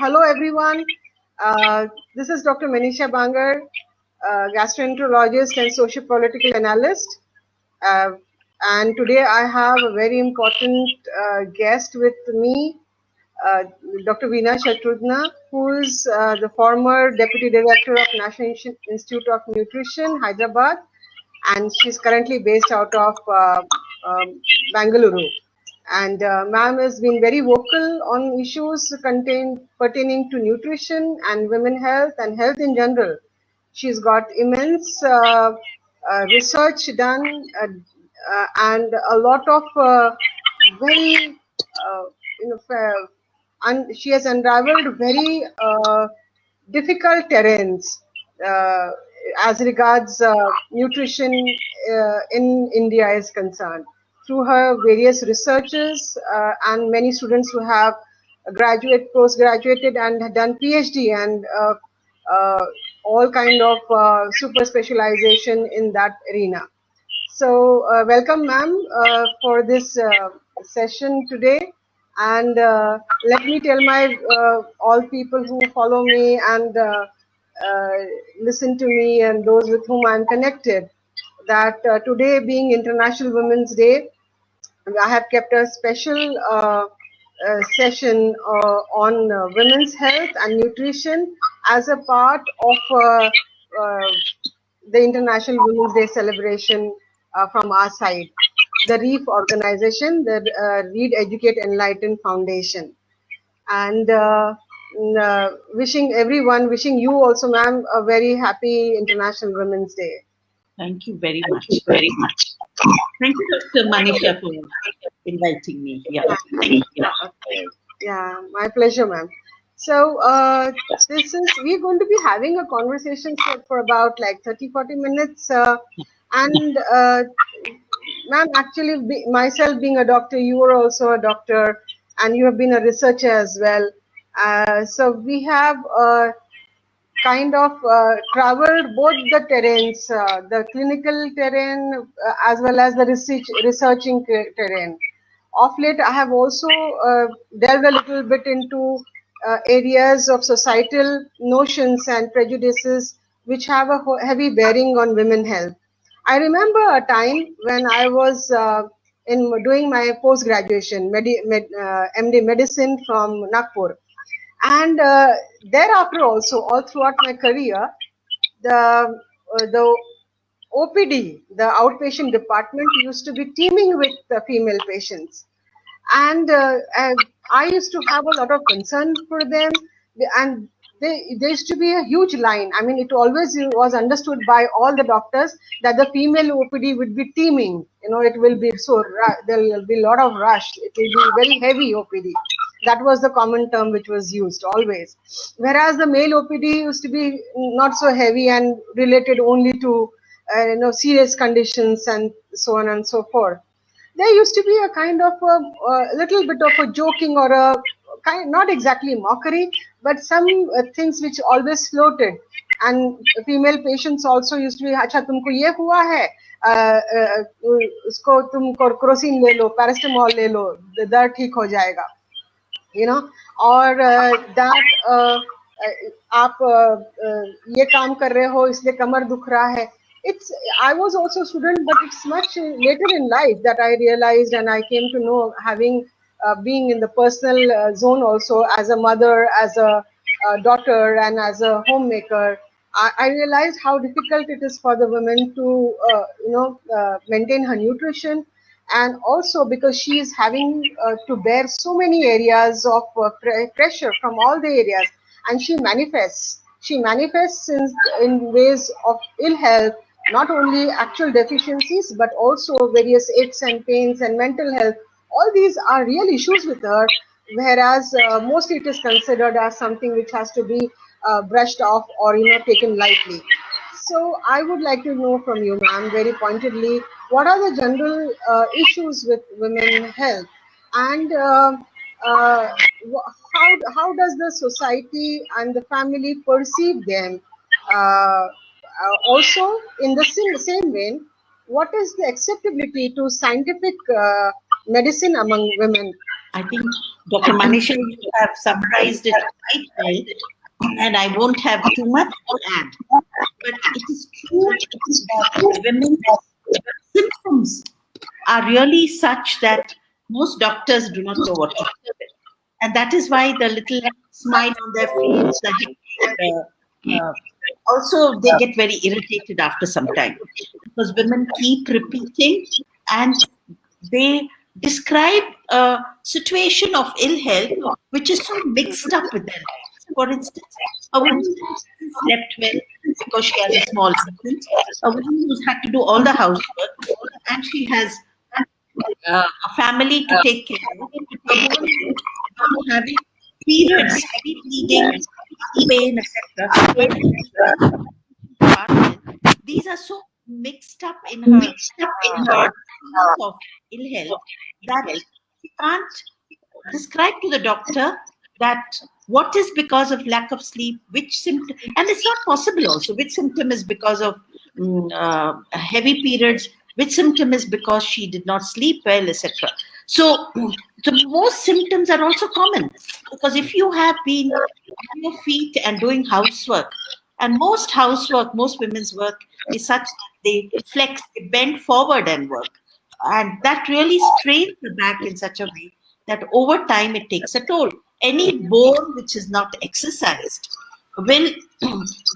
hello everyone. This is Dr. Manisha Bangar, gastroenterologist and socio-political analyst. And today I have a very important guest with me, Dr. Veena Shatrudhna, who is the former Deputy Director of National Institute of Nutrition, Hyderabad, and she's currently based out of Bangalore. And ma'am has been very vocal on issues pertaining to nutrition and women health and health in general. She's got immense research done and a lot of very, and she has unraveled very difficult terrains as regards nutrition in India is concerned. Through her various researches and many students who have graduated, post-graduated and done PhD and all kind of super specialization in that arena. So welcome ma'am for this session today. And let me tell my all people who follow me and listen to me and those with whom I'm connected that today being International Women's Day, I have kept a special session on women's health and nutrition as a part of the International Women's Day celebration from our side, the REEF organization, the Read, Educate, Enlighten Foundation. And wishing everyone, wishing you also, ma'am, a very happy International Women's Day. Thank you very much. Very much. Thank you, Dr. Manisha, for inviting me. Yeah. Yeah, my pleasure, ma'am. So we're going to be having a conversation for about like 30-40 minutes. And ma'am, actually, myself being a doctor, you are also a doctor, and you have been a researcher as well. So we have kind of traveled both the terrains, the clinical terrain as well as the researching terrain. Of late, I have also delved a little bit into areas of societal notions and prejudices which have a heavy bearing on women health. I remember a time when I was doing my post-graduation, MD medicine from Nagpur. And thereafter also, all throughout my career, the OPD, the outpatient department, used to be teeming with female patients. And I used to have a lot of concern for them. And there used to be a huge line. I mean, it always was understood by all the doctors that the female OPD would be teeming. You know, it will be there will be a lot of rush. It will be very heavy OPD. That was the common term which was used always. Whereas the male OPD used to be not so heavy and related only to serious conditions and so on and so forth. There used to be a kind of a little bit of a joking or a kind, not exactly mockery, but some things which always floated. And female patients also used to be, "Acha, tumko ye hua hai, usko tum crocin le lo, paracetamol le lo, dard theek ho jayega." You know, or that आप ये काम कर रहे हो इसलिए कमर दुख रहा है. I was also a student, but it's much later in life that I realized and I came to know, having being in the personal zone also as a mother, as a daughter, and as a homemaker. I realized how difficult it is for the women to maintain her nutrition, and also because she is having to bear so many areas of pressure from all the areas, and she manifests in ways of ill health, not only actual deficiencies but also various aches and pains and mental health. All these are real issues with her, whereas mostly it is considered as something which has to be brushed off or taken lightly. So I would like to know from you, ma'am, very pointedly, what are the general issues with women health, and how does the society and the family perceive them? Also, in the same vein, what is the acceptability to scientific medicine among women? I think Dr. Manisha, you have summarized it quite well, and I won't have too much to add. But it is true that women's symptoms are really such that most doctors do not know what to do. And that is why the little smile on their face, also they get very irritated after some time, because women keep repeating and they describe a situation of ill health which is so mixed up with them. For instance, a woman who slept well because she has a small infant, a woman who's had to do all the housework, and she has a family to take care of, a woman who's having periods, heavy bleeding, pain, etc. These are so mixed up in her of ill health that she can't describe to the doctor that what is because of lack of sleep, which symptom, and it's not possible also, which symptom is because of heavy periods, which symptom is because she did not sleep well, etc. So the most symptoms are also common, because if you have been on your feet and doing housework, and most housework, most women's work is such that they flex, they bend forward and work, and that really strains the back in such a way that over time it takes a toll. Any bone which is not exercised will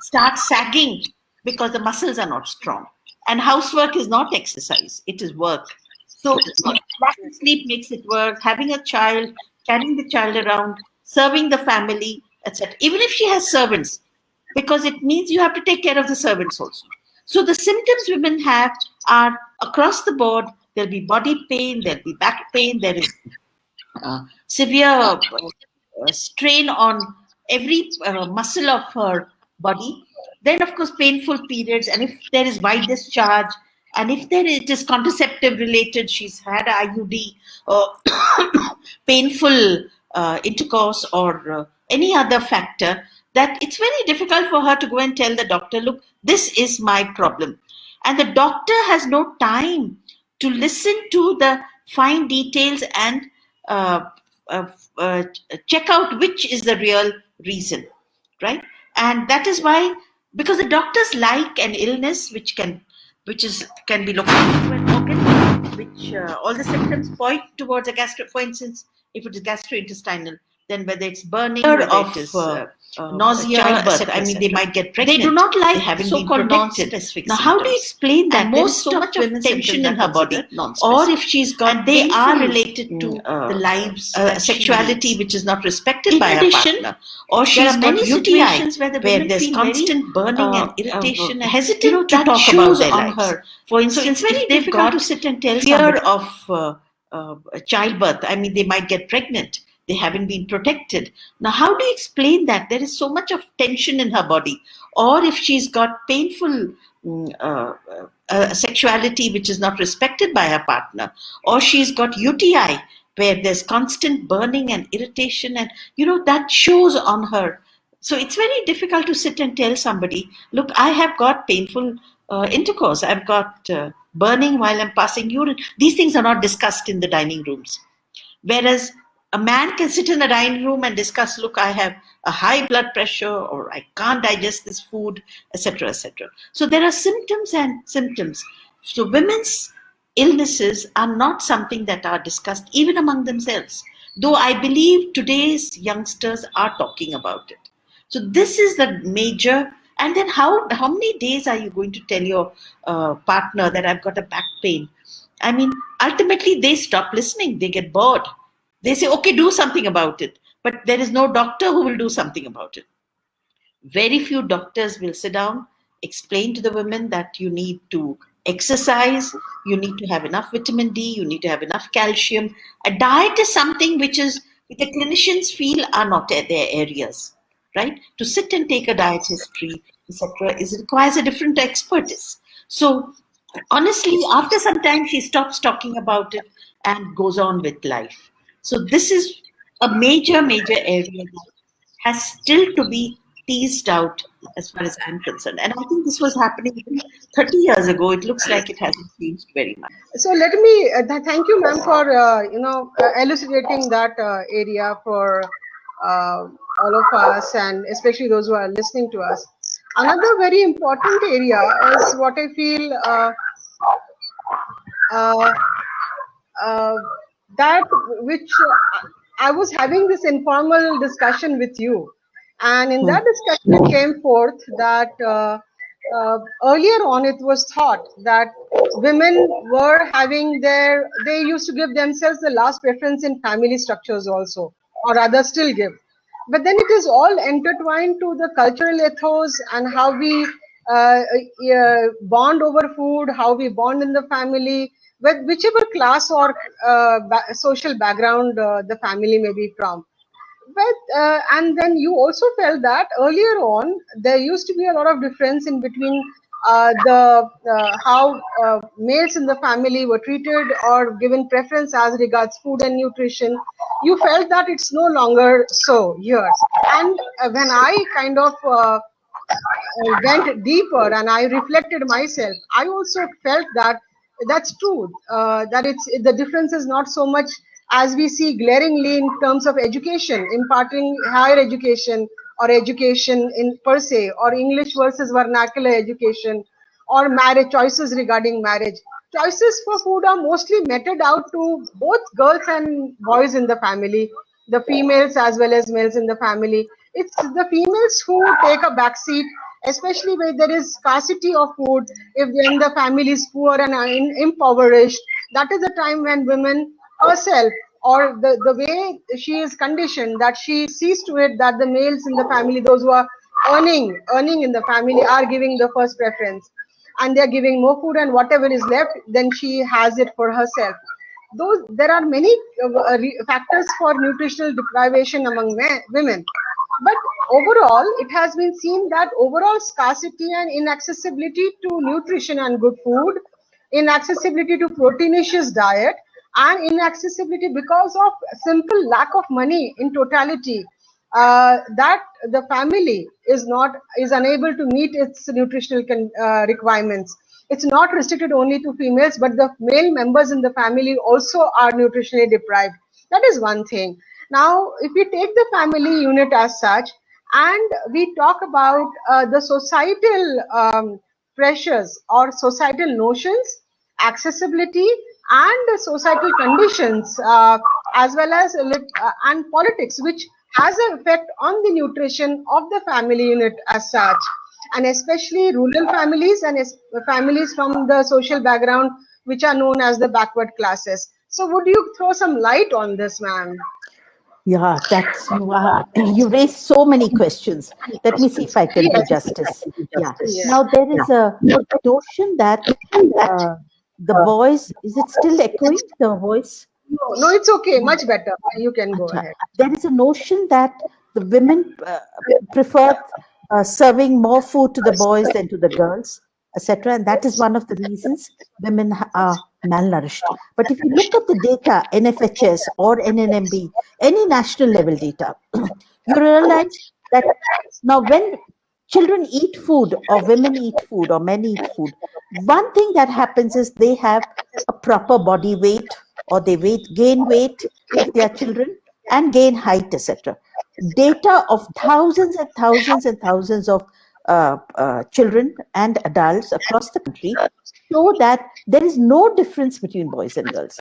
start sagging because the muscles are not strong. And housework is not exercise, it is work. So lack of sleep makes it work. Having a child, carrying the child around, serving the family, etc. Even if she has servants, because it means you have to take care of the servants also. So the symptoms women have are across the board. There'll be body pain, there'll be back pain, there is severe strain on every muscle of her body. Then, of course, painful periods, and if there is white discharge, and if it is contraceptive related, she's had IUD, painful intercourse, or any other factor, that it's very difficult for her to go and tell the doctor, look, this is my problem. And the doctor has no time to listen to the fine details and check out which is the real reason, right? And that is why, because the doctors like an illness which can be located to an organ, which all the symptoms point towards a for instance, if it is gastrointestinal, then whether it's burning, whether it is nausea, childbirth, I mean, they might get pregnant. They do not like so-called non-specific. Now, how do you explain that? And most so much of tension in her body, or if she's got, and they are related to the lives, sexuality which is not respected by her partner, or she's got UTI where there's constant burning and irritation, and hesitant to talk about their lives. For instance, it's very difficult to sit and tell fear of childbirth. I mean, they might get pregnant. They haven't been protected. Now, how do you explain that? There is so much of tension in her body. Or if she's got painful sexuality which is not respected by her partner, or she's got UTI where there's constant burning and irritation, and that shows on her. So it's very difficult to sit and tell somebody, look, I have got painful intercourse, I've got burning while I'm passing urine. These things are not discussed in the dining rooms. Whereas a man can sit in a dining room and discuss, look, I have a high blood pressure, or I can't digest this food, etc., etc. So there are symptoms and symptoms. So women's illnesses are not something that are discussed even among themselves, though I believe today's youngsters are talking about it. So this is the major. And then how many days are you going to tell your partner that I've got a back pain? I mean, ultimately they stop listening. They get bored. They say, okay, do something about it. But there is no doctor who will do something about it. Very few doctors will sit down, explain to the women that you need to exercise, you need to have enough vitamin D, you need to have enough calcium. A diet is something which the clinicians feel are not their areas, right? To sit and take a diet history, etc., requires a different expertise. So honestly, after some time, she stops talking about it and goes on with life. So this is a major area that has still to be teased out as far as I'm concerned. And I think this was happening 30 years ago. It looks like it hasn't changed very much. So let me thank you, ma'am, for elucidating that area for all of us, and especially those who are listening to us. Another very important area is what I feel uh, that which I was having this informal discussion with you, and in that discussion it came forth that earlier on it was thought that women were having they used to give themselves the last preference in family structures also, or rather still give. But then it is all intertwined to the cultural ethos and how we bond over food, how we bond in the family, with whichever class or social background the family may be from. But and then you also felt that earlier on there used to be a lot of difference in between the how males in the family were treated or given preference as regards food and nutrition. You felt that it's no longer so here. And when I kind of went deeper and I reflected myself, I also felt that that's true. That the difference is not so much as we see glaringly in terms of education, imparting higher education or education in per se, or English versus vernacular education, or marriage choices regarding marriage. Choices for food are mostly meted out to both girls and boys in the family, the females as well as males in the family. It's the females who take a backseat, especially where there is scarcity of food. If then the family is poor and impoverished, that is the time when women herself, or the way she is conditioned, that she sees to it that the males in the family, those who are earning in the family, are giving the first preference, and they're giving more food, and whatever is left, then she has it for herself. Those there are many factors for nutritional deprivation among women, but overall it has been seen that overall scarcity and inaccessibility to nutrition and good food, inaccessibility to proteinous diet, and inaccessibility because of simple lack of money in totality, that the family is unable to meet its nutritional requirements. It's not restricted only to females, but the male members in the family also are nutritionally deprived. That is one thing. Now, if we take the family unit as such, and we talk about the societal pressures or societal notions, accessibility, and societal conditions, as well as and politics, which has an effect on the nutrition of the family unit as such, and especially rural families and families from the social background which are known as the backward classes. So would you throw some light on this, ma'am? Yeah, that's you raised so many questions. Let me see if I can do justice. Yeah. Now there is a notion that the boys, is it still echoing, the voice? No, it's okay. Much better. You can go ahead. There is a notion that the women prefer serving more food to the boys than to the girls, etc. And that is one of the reasons women are malnourished. But if you look at the data, NFHS or NNMB, any national level data, you realize that now when children eat food, or women eat food, or men eat food, one thing that happens is they have a proper body weight, or they gain weight if they are children, and gain height, etc. Data of thousands and thousands and thousands of children and adults across the country show that there is no difference between boys and girls.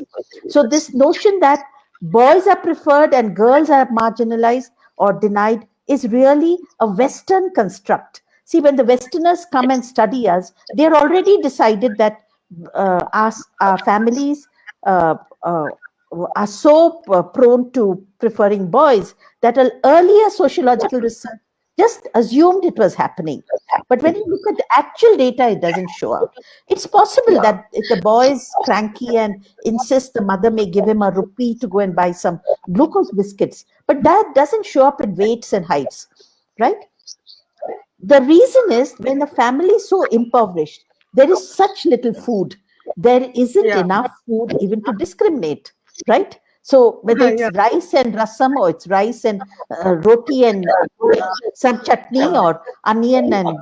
So this notion that boys are preferred and girls are marginalized or denied is really a Western construct. See, when the Westerners come and study us, they're already decided that our families are so prone to preferring boys that an earlier sociological research just assumed it was happening. But when you look at the actual data, it doesn't show up. It's possible that if the boy is cranky and insists, the mother may give him a rupee to go and buy some glucose biscuits, but that doesn't show up in weights and heights, right? The reason is when the family is so impoverished, there is such little food, there isn't enough food even to discriminate, right? So whether it's Yeah. rice and rasam, or it's rice and roti and some chutney, or onion and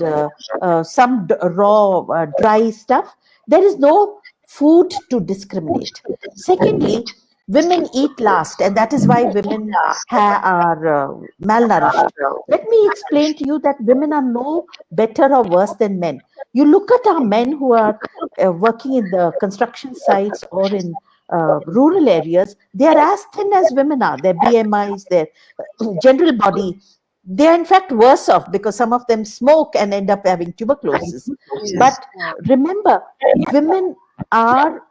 some raw dry stuff, there is no food to discriminate. Secondly, women eat last, and that is why women are malnourished. Let me explain to you that women are no better or worse than men. You look at our men who are working in the construction sites or in rural areas, they are as thin as women are. Their BMIs, their general body, they are in fact worse off because some of them smoke and end up having tuberculosis. But remember, women are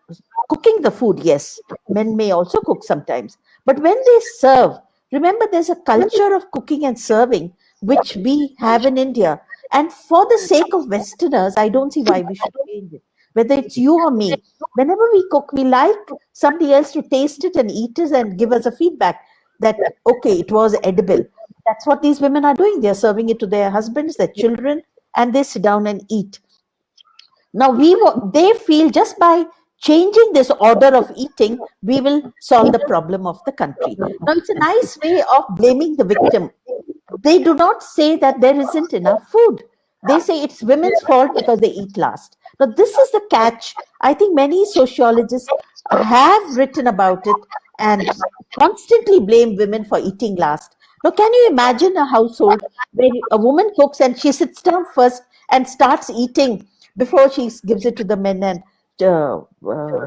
cooking the food. Yes, men may also cook sometimes, but when they serve, remember there's a culture of cooking and serving which we have in India. And for the sake of Westerners, I don't see why we should change it. Whether it's you or me, whenever we cook, we like somebody else to taste it and eat it and give us a feedback that, okay, it was edible. That's what these women are doing. They're serving it to their husbands, their children, and they sit down and eat. Now, they feel just by changing this order of eating, we will solve the problem of the country. Now, it's a nice way of blaming the victim. They do not say that there isn't enough food. They say it's women's fault because they eat last. Now, this is the catch. I think many sociologists have written about it and constantly blame women for eating last. Now, can you imagine a household where a woman cooks and she sits down first and starts eating before she gives it to the men and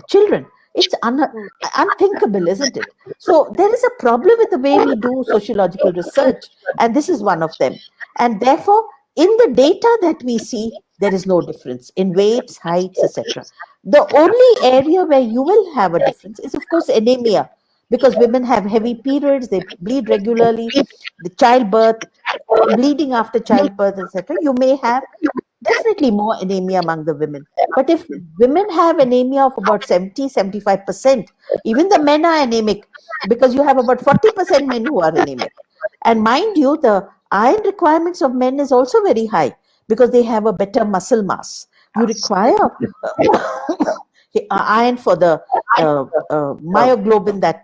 children? It's unthinkable, isn't it? So there is a problem with the way we do sociological research, and this is one of them. And therefore, in the data that we see, there is no difference in weights, heights, etc. The only area where you will have a difference is, of course, anemia, because women have heavy periods, they bleed regularly, the childbirth, bleeding after childbirth, etc. You may have definitely more anemia among the women. But if women have anemia of about 70-75%, even the men are anemic, because you have about 40% men who are anemic. And mind you, the iron requirements of men is also very high because they have a better muscle mass. You require iron for the myoglobin that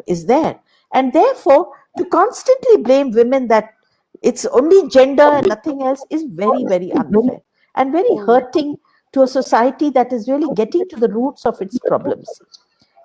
is there. And therefore, to constantly blame women that it's only gender and nothing else is very, very unfair and very hurting to a society that is really getting to the roots of its problems.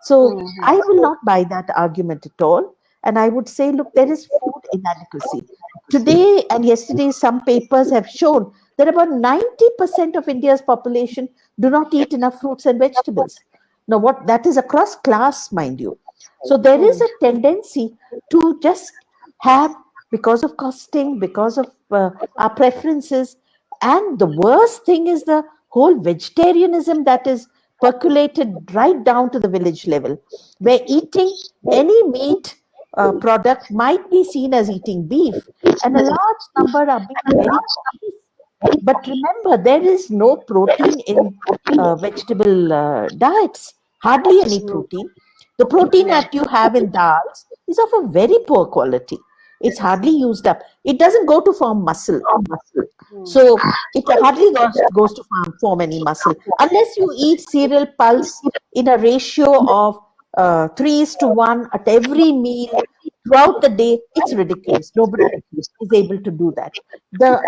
So I will not buy that argument at all. And I would say, look, there is food inadequacy. Today and yesterday, some papers have shown that about 90% of India's population do not eat enough fruits and vegetables. Now, what that is across class, mind you. So there is a tendency to just have, because of costing, because of our preferences. And the worst thing is the whole vegetarianism that is percolated right down to the village level, where eating any meat product might be seen as eating beef, and a large number are being very cautious. But remember, there is no protein in vegetable diets, hardly any protein. The protein that you have in dals is of a very poor quality. It's hardly used up. It doesn't go to form muscle. So it hardly goes to form any muscle. Unless you eat cereal pulse in a ratio of 3:1 at every meal throughout the day, it's ridiculous. Nobody is able to do that. The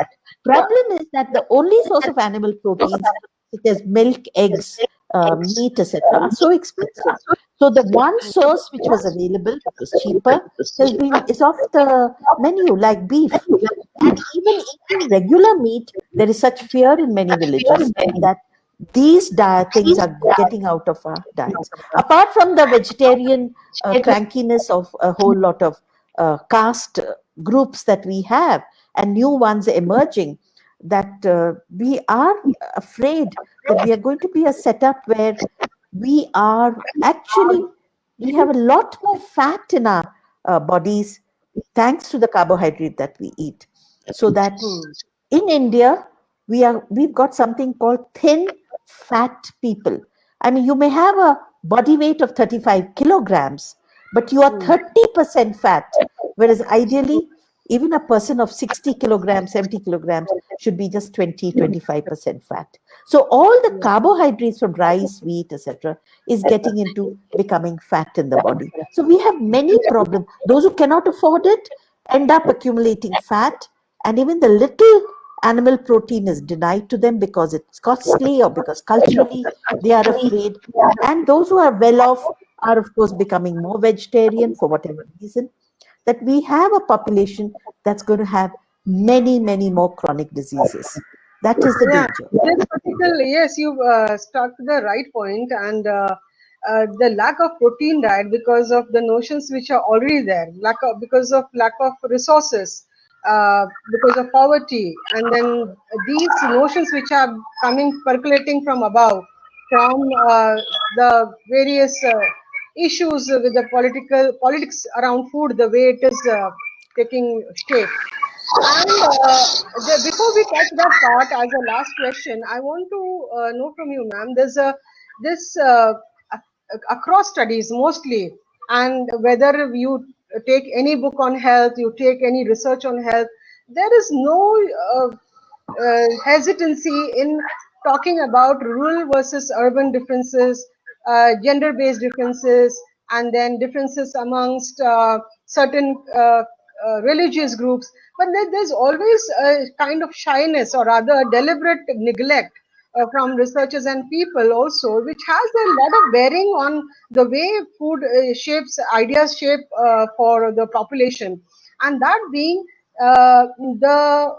problem is that the only source of animal proteins, such as milk, eggs, meat, etc., are so expensive. So the one source which was available, which was cheaper, is off the menu, like beef. And even eating regular meat, there is such fear in many villages that these things are getting out of our diets. Apart from the vegetarian crankiness of a whole lot of caste groups that we have and new ones emerging, that we are afraid that we are going to be a setup where we are actually, we have a lot more fat in our bodies thanks to the carbohydrate that we eat. So that in India, we've got something called thin fat people. I mean, you may have a body weight of 35 kilograms, but you are 30% fat, whereas ideally even a person of 60 kilograms, 70 kilograms should be just 20-25% fat. So all the carbohydrates from rice, wheat, etc., is getting into becoming fat in the body. So we have many problems. Those who cannot afford it end up accumulating fat, and even the little animal protein is denied to them because it's costly or because culturally they are afraid. And those who are well off are, of course, becoming more vegetarian for whatever reason. That we have a population that's going to have many, many more chronic diseases. That is the danger. This particular, yes, you struck the right point, and the lack of protein diet because of the notions which are already there, because of lack of resources, because of poverty, and then these notions which are percolating from above, from the various issues with the politics around food, the way it is taking shape. And before we touch that part, as a last question, I want to know from you, ma'am. There's this across studies mostly, and whether you take any book on health, you take any research on health, there is no hesitancy in talking about rural versus urban differences, gender-based differences, and then differences amongst certain religious groups. But there's always a kind of shyness, or rather deliberate neglect from researchers and people also, which has a lot of bearing on the way food ideas shape for the population. And that being the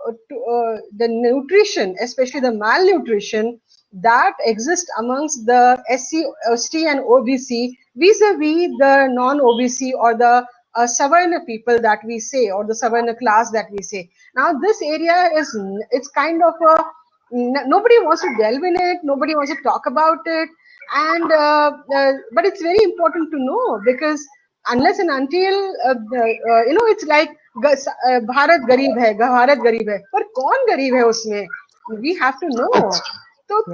nutrition, especially the malnutrition that exists amongst the SC, ST and OBC vis-a-vis the non-OBC or the Savarna people that we say, or the Savarna class that we say. Now this area it's kind of a, nobody wants to delve in it, nobody wants to talk about it, and but it's very important to know, because unless and until it's like Bharat garib hai, पर कौन गरीब है उसमें? We have to know. So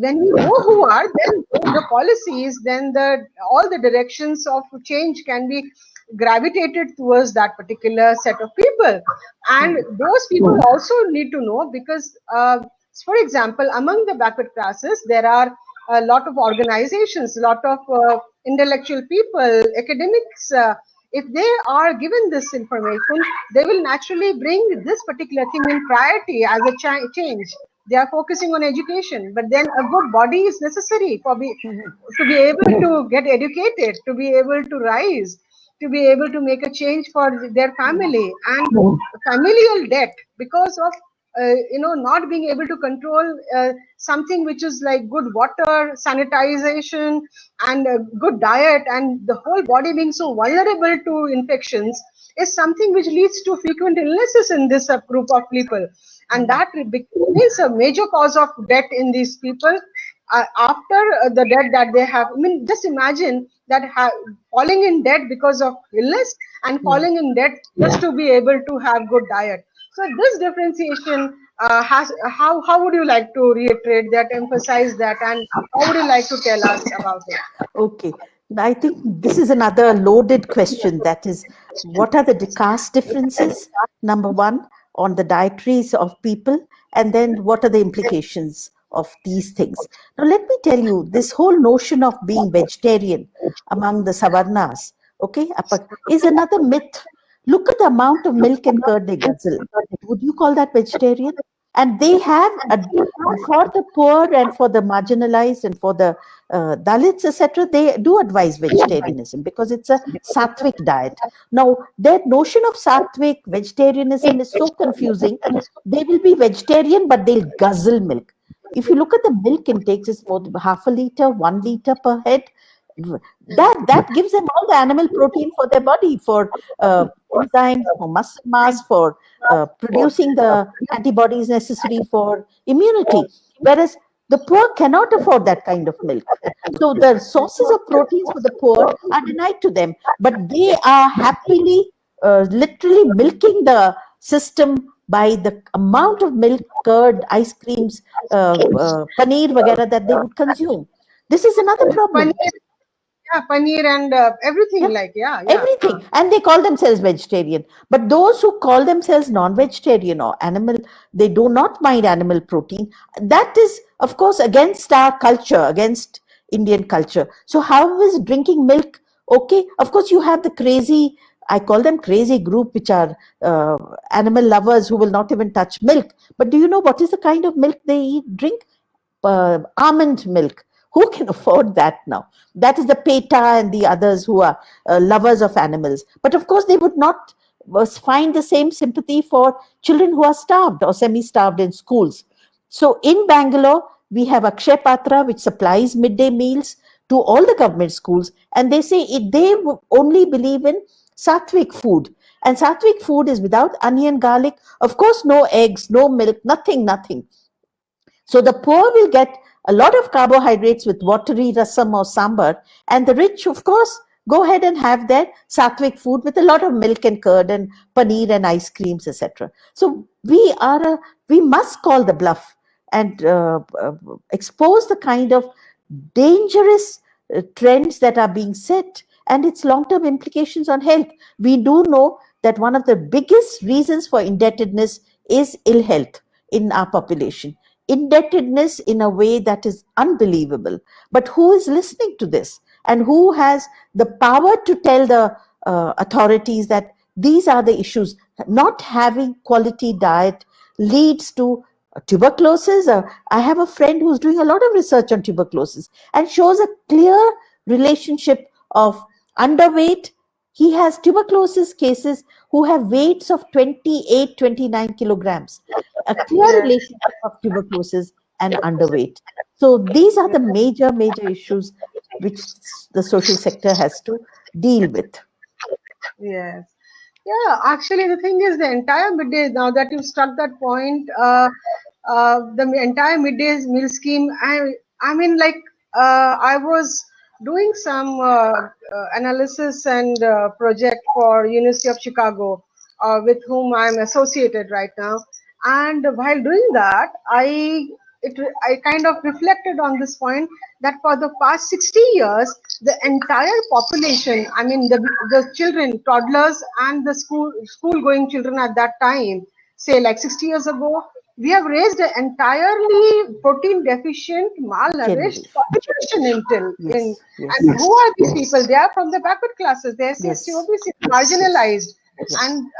when we know who are, then the policies, then all the directions of change can be gravitated towards that particular set of people. And those people also need to know, because for example, among the backward classes, there are a lot of organizations, a lot of intellectual people, academics. If they are given this information, they will naturally bring this particular thing in priority as a change. They are focusing on education, but then a good body is necessary to be able to get educated, to be able to rise, to be able to make a change for their family. And familial debt, because of not being able to control something which is like good water, sanitization, and a good diet, and the whole body being so vulnerable to infections, is something which leads to frequent illnesses in this group of people. And that is a major cause of death in these people after the death that they have. I mean, just imagine that falling in debt because of illness, and falling in debt just to be able to have good diet. So this differentiation how would you like to reiterate that, emphasize that, and how would you like to tell us about it? Okay. I think this is another loaded question. That is, what are the caste differences, number one, on the dietaries of people, and then what are the implications of these things? Now, let me tell you, this whole notion of being vegetarian among the Savarnas, okay, is another myth. Look at the amount of milk and curd they guzzle. Would you call that vegetarian? And they have, for the poor and for the marginalized and for the Dalits, etc., they do advise vegetarianism because it's a sattvic diet. Now, their notion of sattvic vegetarianism is so confusing. They will be vegetarian, but they'll guzzle milk. If you look at the milk intakes, it's more than half a liter, 1 liter per head. That gives them all the animal protein for their body, for enzymes, for muscle mass, for producing the antibodies necessary for immunity. Whereas the poor cannot afford that kind of milk. So the sources of proteins for the poor are denied to them, but they are happily, literally milking the system by the amount of milk, curd, ice creams, paneer, vagara that they would consume. This is another problem. paneer and everything, Yeah. Everything, and they call themselves vegetarian. But those who call themselves non-vegetarian or animal, they do not mind animal protein. That is, of course, against our culture, against Indian culture. So how is drinking milk okay? Of course, you have the crazy, I call them crazy group, which are animal lovers who will not even touch milk. But do you know what is the kind of milk they drink? Almond milk. Who can afford that now? That is the PETA and the others who are lovers of animals. But of course, they would not find the same sympathy for children who are starved or semi-starved in schools. So in Bangalore, we have Akshay Patra, which supplies midday meals to all the government schools. And they say they only believe in sattvic food. And sattvic food is without onion, garlic, of course, no eggs, no milk, nothing, nothing. So the poor will get a lot of carbohydrates with watery rasam or sambar, and the rich, of course, go ahead and have their sattvic food with a lot of milk and curd and paneer and ice creams, etc. So we must call the bluff and expose the kind of dangerous trends that are being set and its long-term implications on health. We do know that one of the biggest reasons for indebtedness is ill health in our population. Indebtedness in a way that is unbelievable. But who is listening to this? And who has the power to tell the authorities that these are the issues? Not having quality diet leads to tuberculosis. I have a friend who's doing a lot of research on tuberculosis and shows a clear relationship of underweight. He has tuberculosis cases who have weights of 28, 29 kilograms. A clear relationship of tuberculosis and underweight. So these are the major issues which the social sector has to deal with. Yes. Yeah, actually, the thing is, the entire midday, now that you struck that point, the entire midday meal scheme, I mean, like, I was doing some analysis and project for University of Chicago, with whom I'm associated right now. And while doing that, I kind of reflected on this point that for the past 60 years, the entire population, I mean, the children, toddlers, and the school going children at that time, say like 60 years ago, we have raised an entirely protein deficient, malnourished population and who are these people? They are from the backward classes. They are obviously marginalized. And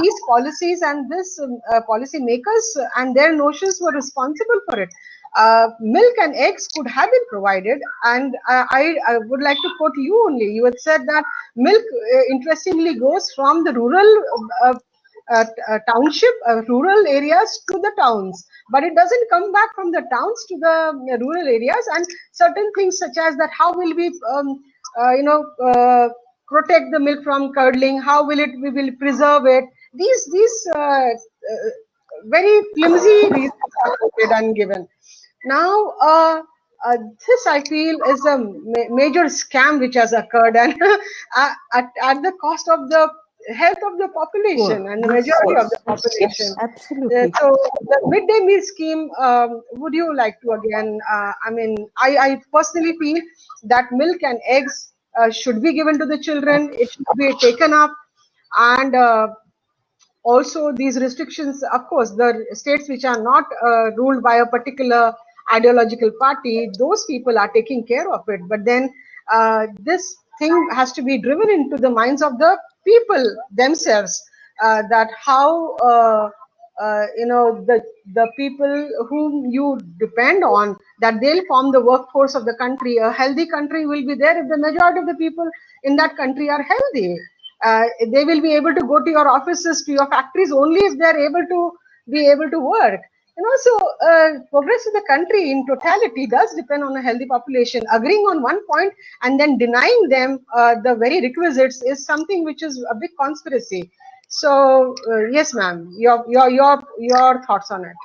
these policies and this policy makers and their notions were responsible for it. Milk and eggs could have been provided, and I would like to quote you only. You had said that milk, interestingly, goes from the rural township, rural areas to the towns, but it doesn't come back from the towns to the rural areas. And certain things such as that, how will we, protect the milk from curdling? How will we will preserve it? These very flimsy reasons are done given. Now, this I feel is a major scam which has occurred, and at the cost of the health of the population and the majority of the population. Absolutely. So the midday meal scheme, would you like to again, I mean, I personally feel that milk and eggs should be given to the children. It should be taken up. And also these restrictions, of course, the states which are not ruled by a particular ideological party, those people are taking care of it. But then this thing has to be driven into the minds of the people themselves, that how the people whom you depend on, that they'll form the workforce of the country. A healthy country will be there if the majority of the people in that country are healthy. They will be able to go to your offices, to your factories, only if they're able to work. So progress of the country in totality does depend on a healthy population. Agreeing on one point and then denying them the very requisites is something which is a big conspiracy. So yes, ma'am, your thoughts on it.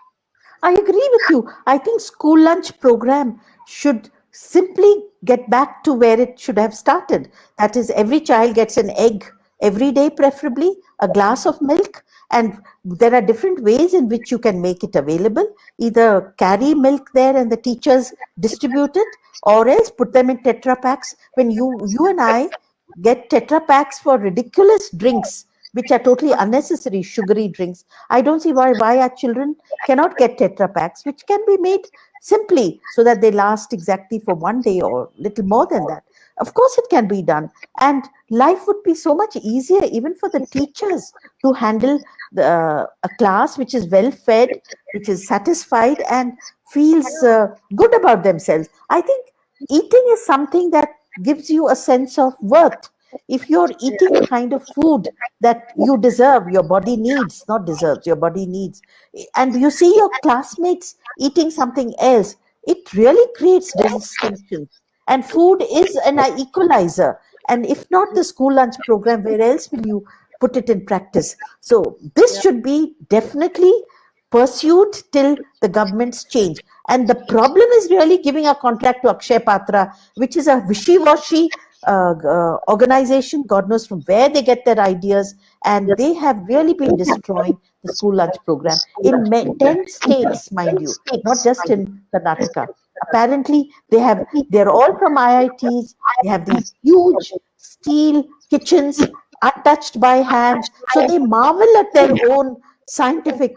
I agree with you. I think school lunch program should simply get back to where it should have started. That is, every child gets an egg every day, preferably a glass of milk, And there are different ways in which you can make it available. Either carry milk there and the teachers distribute it, or else put them in Tetra Packs. When you and I get Tetra Packs for ridiculous drinks, which are totally unnecessary, sugary drinks, I don't see why our children cannot get Tetra Packs, which can be made simply so that they last exactly for one day or little more than that. Of course, it can be done. And life would be so much easier even for the teachers to handle a class which is well fed, which is satisfied and feels good about themselves. I think eating is something that gives you a sense of worth. If you're eating the kind of food that you deserve, your body needs, not deserves, your body needs, and you see your classmates eating something else, it really creates distinctions. And food is an equalizer. And if not the school lunch program, where else will you put it in practice? So this should be definitely pursued till the governments change. And the problem is really giving a contract to Akshay Patra, which is a wishy-washy organization. God knows from where they get their ideas, and they have really been destroying the school lunch program in 10 states, mind you, not just in Karnataka. Apparently, they're all from IITs. They have these huge steel kitchens, untouched by hands. So they marvel at their own scientific,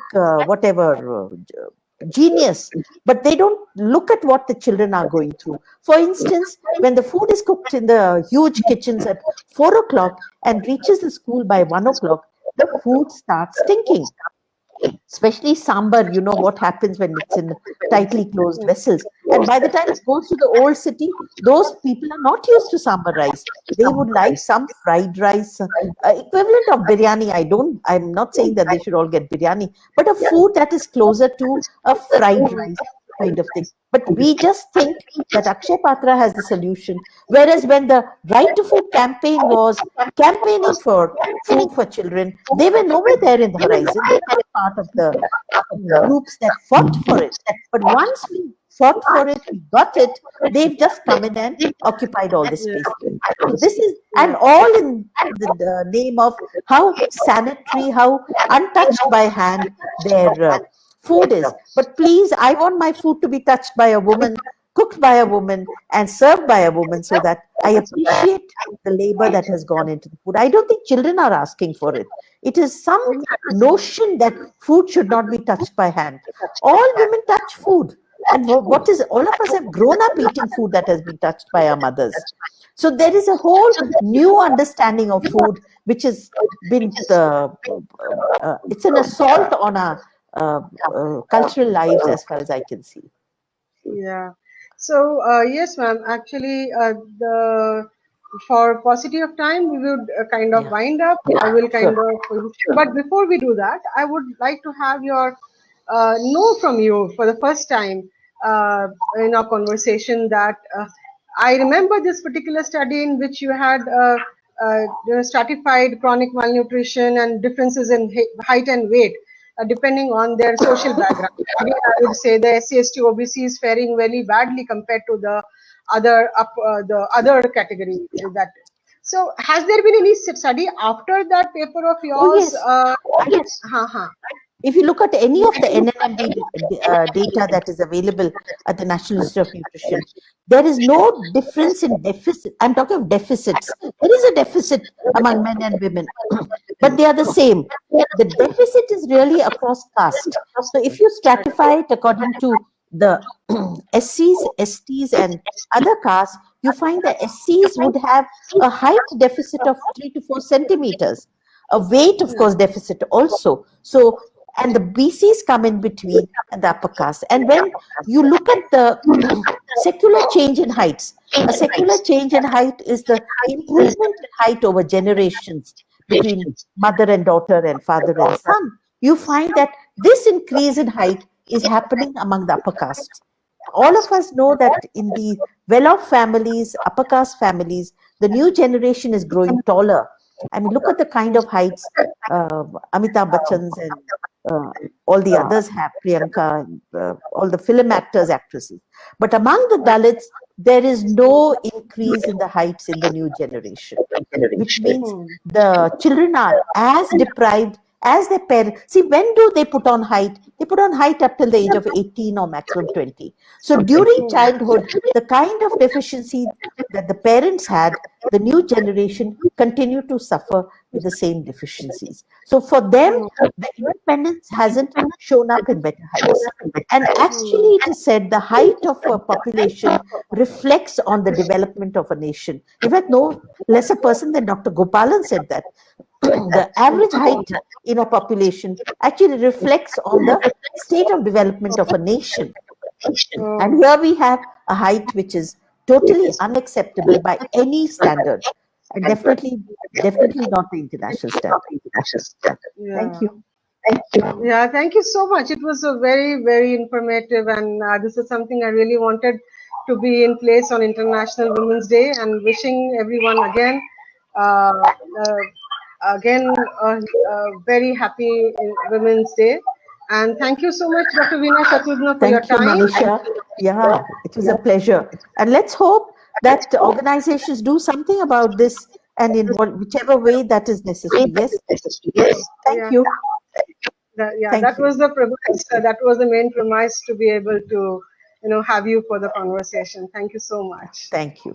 genius, but they don't look at what the children are going through. For instance, when the food is cooked in the huge kitchens at 4 o'clock and reaches the school by 1 o'clock, the food starts stinking. Especially sambar, you know what happens when it's in tightly closed vessels. And by the time it goes to the old city, those people are not used to sambar rice. They would like some fried rice, equivalent of biryani. I'm not saying that they should all get biryani, but a food that is closer to a fried rice kind of thing. But we just think that Akshay Patra has the solution. Whereas when the Right to Food campaign was campaigning for food for children, they were nowhere there in the horizon. They were part of the groups that fought for it. But once we fought for it, we got it, they've just come in and occupied all this space. So this is, and all in the name of how sanitary, how untouched by hand their food is. But please, I want my food to be touched by a woman, cooked by a woman, and served by a woman, so that I appreciate the labor that has gone into the food. I don't think children are asking for it. It is some notion that food should not be touched by hand. All women touch food. And what is, all of us have grown up eating food that has been touched by our mothers. So there is a whole new understanding of food, which has been, it's an assault on our cultural lives, as far as I can see. Yeah. So yes, ma'am. Actually, for paucity of time, we would kind of wind up. I will kind of. But before we do that, I would like to have your know from you for the first time in our conversation that I remember this particular study in which you had stratified chronic malnutrition and differences in height and weight depending on their social background. Again, I would say the SC/ST OBC is faring very badly compared to the other category. That. So, has there been any study after that paper of yours? Oh, yes. If you look at any of the NNMD data that is available at the National Institute of Nutrition, there is no difference in deficit. I'm talking of deficits. There is a deficit among men and women, but they are the same. The deficit is really across caste. So if you stratify it according to the SCs, STs, and other castes, you find that SCs would have a height deficit of 3 to 4 centimeters, a weight, of course, deficit also. So, and the BCs come in between, and the upper caste. And when you look at the secular change in heights, a secular change in height is the improvement in height over generations between mother and daughter and father and son. You find that this increase in height is happening among the upper castes. All of us know that in the well-off families, upper caste families, the new generation is growing taller. I mean, look at the kind of heights Amitabh Bachchan's and all the others have, Priyanka, all the film actors, actresses. But among the Dalits, there is no increase in the heights in the new generation, which means the children are as deprived as their parents. See, when do they put on height? They put on height up till the age of 18 or maximum 20. So during childhood, the kind of deficiency that the parents had, the new generation continue to suffer with the same deficiencies. So for them, the independence hasn't shown up in better heights. And actually, it is said the height of a population reflects on the development of a nation. In fact, no less a person than Dr. Gopalan said that. The average height in a population actually reflects on the state of development of a nation. And here we have a height which is totally unacceptable by any standard, and definitely not the international standard. Yeah. Thank you. Yeah, thank you so much. It was a very, very informative, and this is something I really wanted to be in place on International Women's Day, and wishing everyone again a very happy Women's Day. And thank you so much, Dr. Veena Shatrugna, for your Thank you, time. Manisha. Yeah, it was a pleasure. And let's hope that organizations do something about this, and in whichever way that is necessary. Yes. Thank Yeah. you. Thank That you. was the premise. That was the main premise, to be able to, have you for the conversation. Thank you so much. Thank you.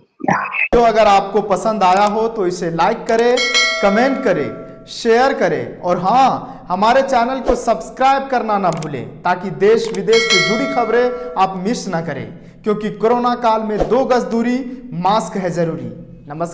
तो अगर आपको पसंद आया हो तो इसे like करें, comment करें, शेयर करें और हाँ, हमारे चैनल को सब्सक्राइब करना ना भूलें ताकि देश विदेश से जुड़ी खबरें आप मिस ना करें, क्योंकि कोरोना काल में 2 गज दूरी, मास्क है जरूरी। नमस्कार।